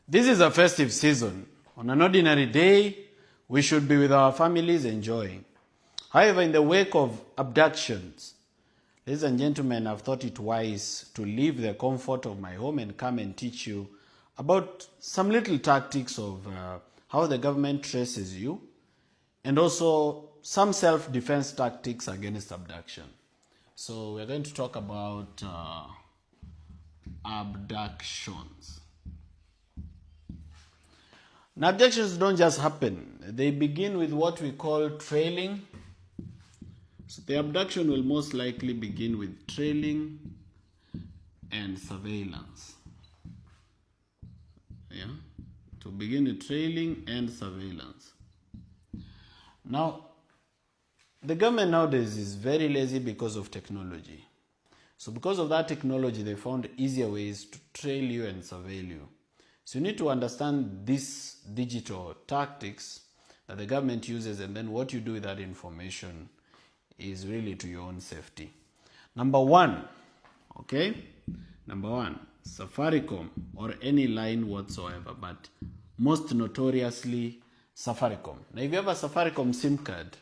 This is a festive season. On an ordinary day, we should be with our families enjoying. However, in the wake of abductions, ladies and gentlemen, I've thought it wise to leave the comfort of my home and come and teach you about some little tactics of how the government traces you, and also some self-defense tactics against abduction. So we're going to talk about abductions. Now, abductions don't just happen. They begin with what we call trailing. So the abduction will most likely begin with trailing and surveillance. Yeah? To begin with trailing and surveillance. Now, the government nowadays is very lazy because of technology. So because of that technology, they found easier ways to trail you and surveil you. So you need to understand these digital tactics that the government uses, and then what you do with that information is really to your own safety. Number one, Safaricom or any line whatsoever, but most notoriously Safaricom. Now if you have a Safaricom SIM card,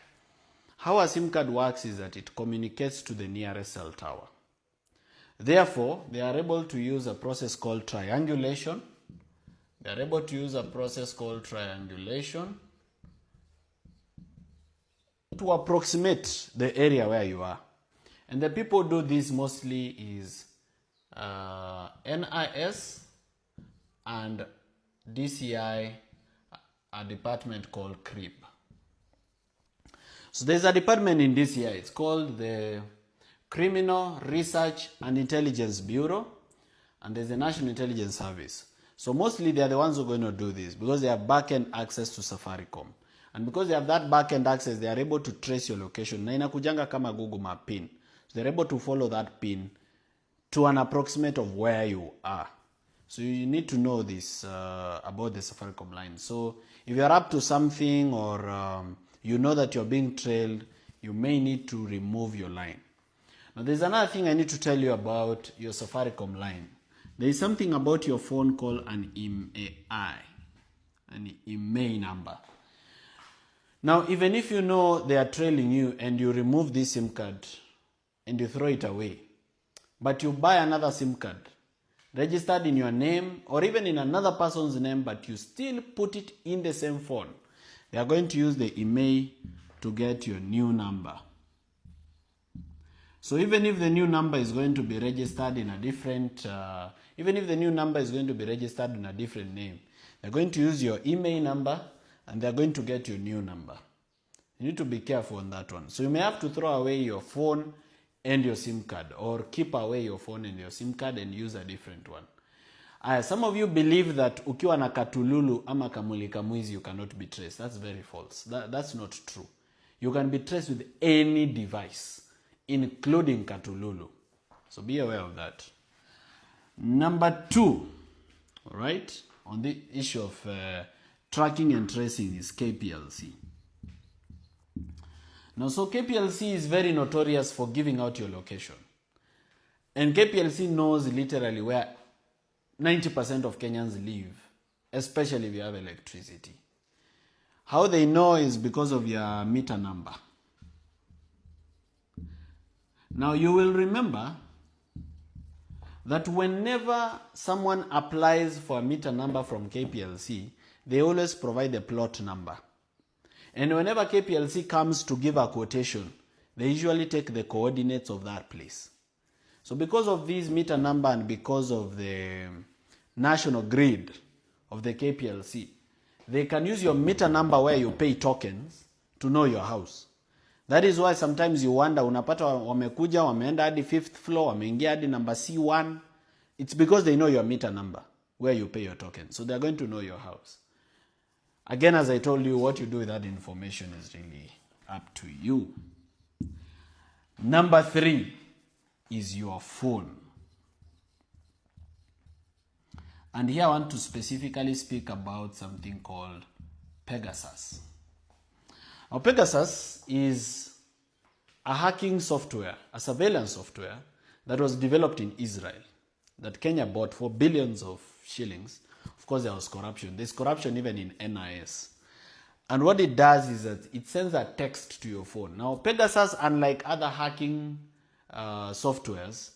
how a SIM card works is that it communicates to the nearest cell tower. Therefore, they are able to use a process called triangulation. They are able to use a process called triangulation to approximate the area where you are. And the people do this mostly is NIS and DCI, a department called CRIP. So there's a department in DCI, it's called the Criminal Research and Intelligence Bureau, and there's the National Intelligence Service. So mostly they are the ones who are going to do this because they have back-end access to Safaricom. And because they have that back-end access, they are able to trace your location. Na inakujanga kama Google Map pin. So they're able to follow that pin to an approximate of where you are. So you need to know this about the Safaricom line. So if you're up to something or you know that you're being trailed, you may need to remove your line. Now there's another thing I need to tell you about your Safaricom line. There is something about your phone called an IMEI, an IMEI number. Now, even if you know they are trailing you and you remove this SIM card and you throw it away, but you buy another SIM card registered in your name or even in another person's name, but you still put it in the same phone, they are going to use the IMEI to get your new number. So even if the new number is going to be registered in a different, name, they're going to use your IMEI number and they're going to get your new number. You need to be careful on that one. So you may have to throw away your phone and your SIM card, or keep away your phone and your SIM card and use a different one. Some of you believe that ukiwa na katululu ama kamulika mwizi you cannot be traced. That's very false. That's not true. You can be traced with any device, including katululu. So be aware of that. Number two, all right, on the issue of tracking and tracing is KPLC. Now, so KPLC is very notorious for giving out your location. And KPLC knows literally where 90% of Kenyans live, especially if you have electricity. How they know is because of your meter number. Now, you will remember that whenever someone applies for a meter number from KPLC, they always provide a plot number. And whenever KPLC comes to give a quotation, they usually take the coordinates of that place. So because of this meter number and because of the national grid of the KPLC, they can use your meter number where you pay tokens to know your house. That is why sometimes you wonder, unapata wamekuja, wameenda hadi 5th floor, wameingia hadi number C1. It's because they know your meter number, where you pay your token. So they're going to know your house. Again, as I told you, what you do with that information is really up to you. Number 3 is your phone. And here I want to specifically speak about something called Pegasus. Now, Pegasus is a hacking software, a surveillance software that was developed in Israel that Kenya bought for billions of shillings of course there was corruption. There's corruption even in NIS. And what it does is that it sends a text to your phone. Now, Pegasus, unlike other hacking softwares,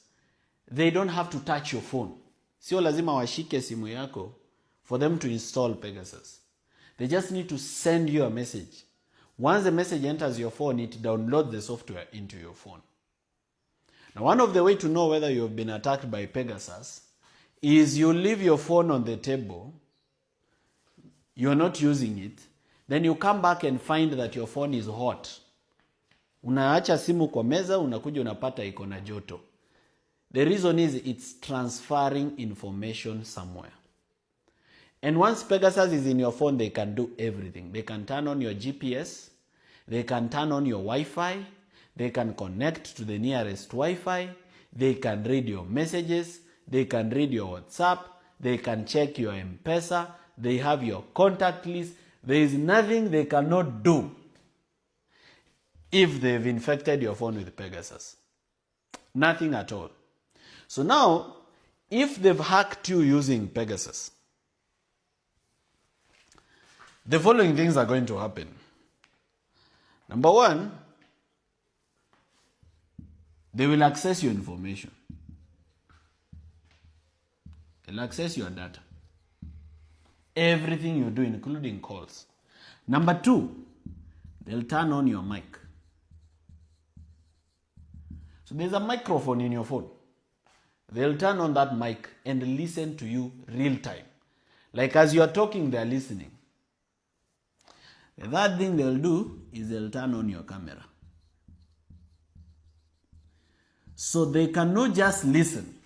they don't have to touch your phone. Sio lazima washike simu yako for them to install Pegasus. They just need to send you a message. Once the message enters your phone, it downloads the software into your phone. Now, one of the ways to know whether you have been attacked by Pegasus is you leave your phone on the table, you're not using it, then you come back and find that your phone is hot. Unaacha simu kwa meza, unakuja unapata iko na joto. The reason is it's transferring information somewhere. And once Pegasus is in your phone, they can do everything. They can turn on your GPS, they can turn on your Wi-Fi, they can connect to the nearest Wi-Fi, they can read your messages, they can read your WhatsApp, they can check your M-Pesa, they have your contact list. There is nothing they cannot do if they've infected your phone with Pegasus. Nothing at all. So now, if they've hacked you using Pegasus, the following things are going to happen. Number one, they will access your information. They'll access your data. Everything you do, including calls. Number two, they'll turn on your mic. So there's a microphone in your phone. They'll turn on that mic and listen to you real time. Like as you're talking, they're listening. The third thing they'll do is they'll turn on your camera. So they cannot just listen.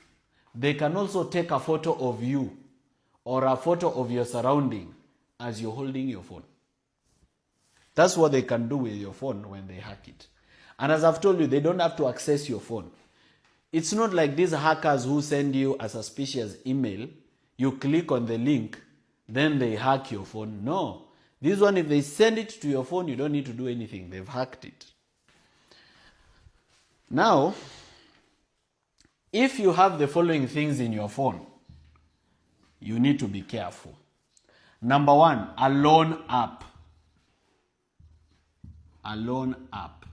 They can also take a photo of you or a photo of your surrounding as you're holding your phone. That's what they can do with your phone when they hack it. And as I've told you, they don't have to access your phone. It's not like these hackers who send you a suspicious email, you click on the link, then they hack your phone. No. This one, if they send it to your phone, you don't need to do anything. They've hacked it. Now, if you have the following things in your phone, you need to be careful. Number one, a loan app. A loan app.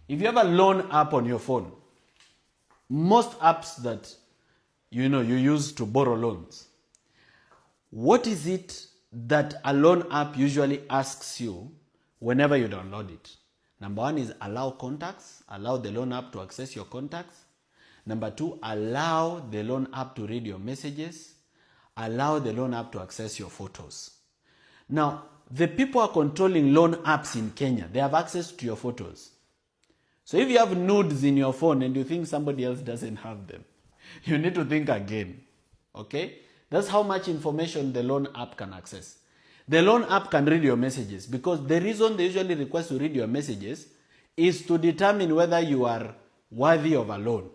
If you have a loan app on your phone, most apps that you use to borrow loans, what is it that a loan app usually asks you whenever you download it? Number one is allow contacts, allow the loan app to access your contacts. Number two, allow the loan app to read your messages, allow the loan app to access your photos. Now, the people are controlling loan apps in Kenya. They have access to your photos. So if you have nudes in your phone and you think somebody else doesn't have them, you need to think again. Okay? That's how much information the loan app can access. The loan app can read your messages because the reason they usually request to read your messages is to determine whether you are worthy of a loan.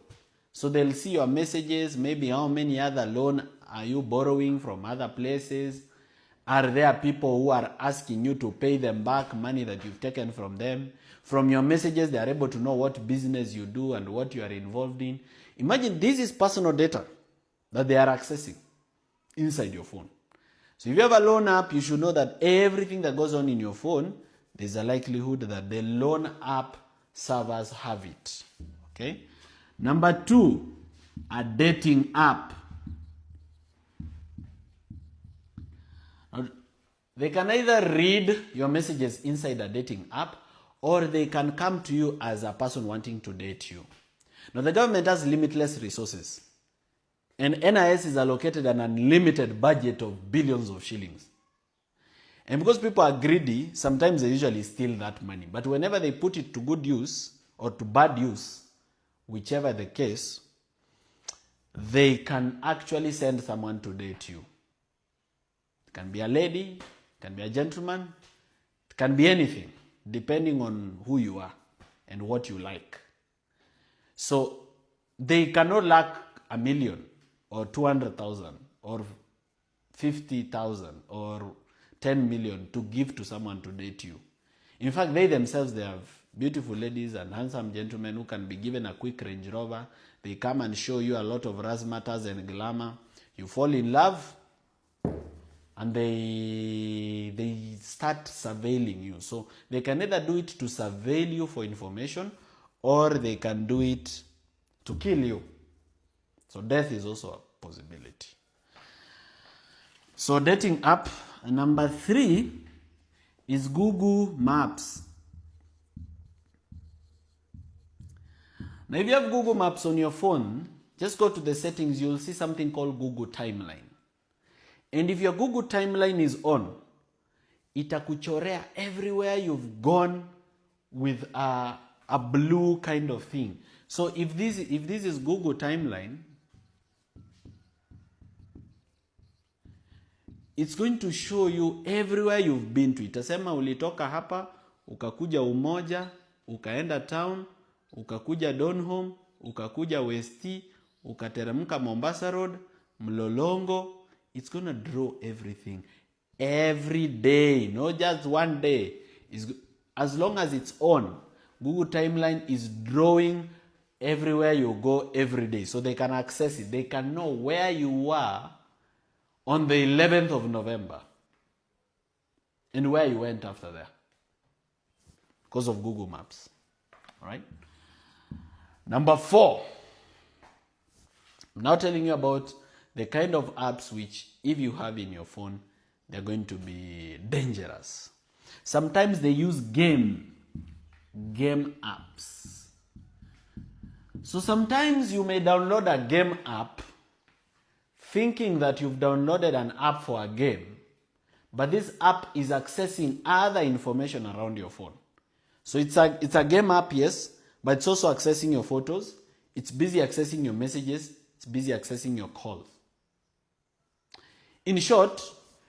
So they'll see your messages, maybe how many other loan are you borrowing from other places. Are there people who are asking you to pay them back money that you've taken from them? From your messages, they are able to know what business you do and what you are involved in. Imagine this is personal data that they are accessing inside your phone. So if you have a loan app, you should know that everything that goes on in your phone, there's a likelihood that the loan app servers have it. Okay? Number two, a dating app. They can either read your messages inside a dating app or they can come to you as a person wanting to date you. Now, the government has limitless resources. And NIS is allocated an unlimited budget of billions of shillings. And because people are greedy, sometimes they usually steal that money. But whenever they put it to good use or to bad use, whichever the case, they can actually send someone to date you. It can be a lady, it can be a gentleman, it can be anything, depending on who you are and what you like. So they cannot lack $1 million or 200,000 or 50,000 or 10 million to give to someone to date you. In fact, they themselves, they have beautiful ladies and handsome gentlemen who can be given a quick Range Rover. They come and show you a lot of razzmatazz and glamour. You fall in love, and they start surveilling you. So they can either do it to surveil you for information, or they can do it to kill you. So death is also a possibility. So dating app. Number 3 is Google Maps. Now if you have Google Maps on your phone, just go to the settings, you'll see something called Google Timeline. And if your Google Timeline is on, itakuchorea everywhere you've gone with a blue kind of thing. So if this is Google Timeline, it's going to show you everywhere you've been to. Itasema ulitoka hapa, ukakuja Umoja, ukaenda town, ukakuja Donholm, ukakuja West, ukateremka Mombasa Road, Mlolongo. It's going to draw everything every day, not just one day. As long as it's on, Google Timeline is drawing everywhere you go every day. So they can access it. They can know where you are on the 11th of November and where you went after that because of Google Maps. All right? Number 4. I'm now telling you about the kind of apps which, if you have in your phone, they're going to be dangerous. Sometimes they use game apps. So sometimes you may download a game app thinking that you've downloaded an app for a game, but this app is accessing other information around your phone. So it's a game app, yes, but it's also accessing your photos. It's busy accessing your messages. It's busy accessing your calls. In short,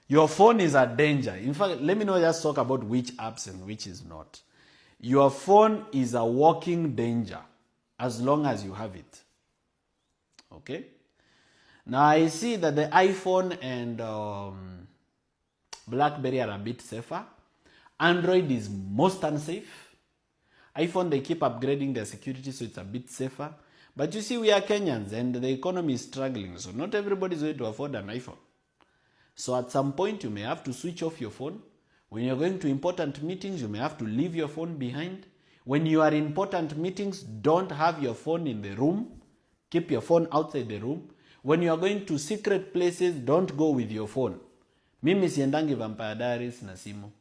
your phone is a danger. In fact, let me not just talk about which apps and which is not. Your phone is a walking danger as long as you have it. Okay? Now I see that the iPhone and BlackBerry are a bit safer. Android is most unsafe. iPhone, they keep upgrading their security, so it's a bit safer. But you see, we are Kenyans and the economy is struggling, so not everybody is going to afford an iPhone. So at some point, you may have to switch off your phone. When you're going to important meetings, you may have to leave your phone behind. When you are in important meetings, don't have your phone in the room. Keep your phone outside the room. When you are going to secret places, don't go with your phone. Mimi siendangi Vampire Diaries na simu.